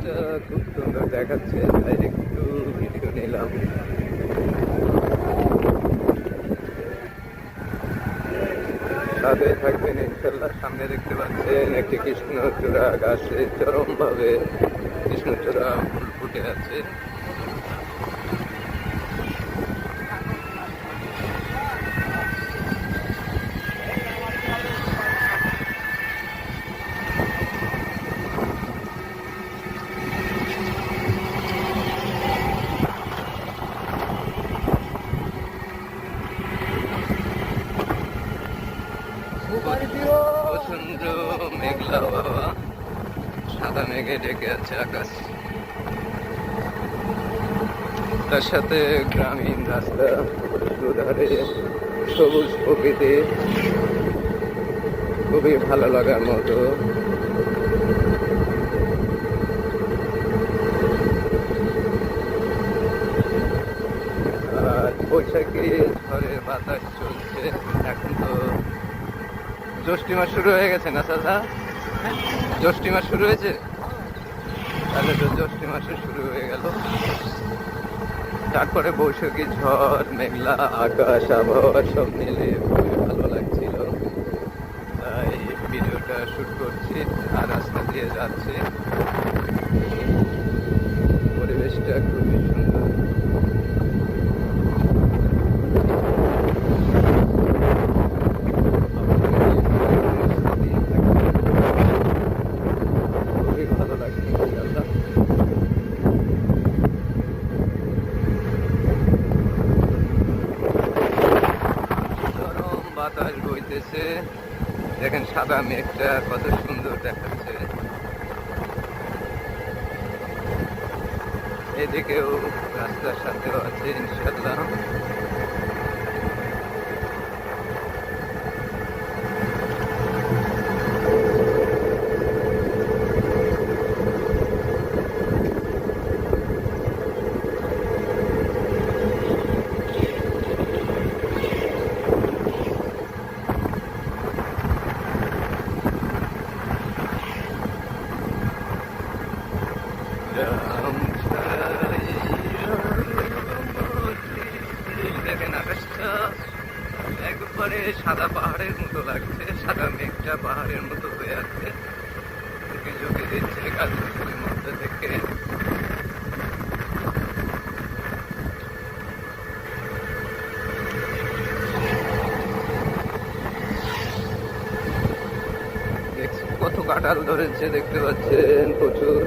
পরিবেশটা খুব সুন্দর দেখাচ্ছে, তাই একটু ভিডিও নিলাম। সাথে থাকবেন ইনশাল্লাহ। সামনে দেখতে পাচ্ছেন একটি কৃষ্ণচূড়া গাছে চরমভাবে কৃষ্ণচূড়া ফুল ফুটে আছে। প্রচন্ড মেঘলা বাবা, সাদা মেঘে ঢেকে আছে আকাশ। তার সাথে গ্রামীণ রাস্তা, দুধারে সবুজ প্রকৃতি, খুবই ভালো লাগার মতো। আর বৈশাখী ঝড়ের বাতাস চলছে। এখন তো জ্যৈষ্ঠ মাস শুরু হয়ে গেছে না চাচা? জ্যৈষ্ঠ মাস শুরু হয়েছে, তাহলে তো জ্যৈষ্ঠ মাসে শুরু হয়ে গেল। তারপরে বৈশাখী ঝড়, মেঘলা আকাশ, আবহাওয়া সব মিলে খুবই ভালো লাগছিল, তাই ভিডিওটা শুট করছি আর রাস্তা দিয়ে যাচ্ছি। পরিবেশটা খুবই সুন্দর। খুবই ভালো লাগছে ইনশাআল্লাহ। বাতাস বইতেছে, দেখেন সাদা মেঘটা কত সুন্দর দেখাচ্ছে। এদিকেও রাস্তার সাথেও আছে ইনশাল্লাহ। দেখেন আকাশটা একবারে সাদা পাহাড়ের মতো লাগছে, সাদা মেঘটা পাহাড়ের মতো হয়ে আছে, ঝুঁকে দিচ্ছে গাছগুলির মধ্যে থেকে। কত কাঁঠাল ধরেছে দেখতে পাচ্ছেন, প্রচুর।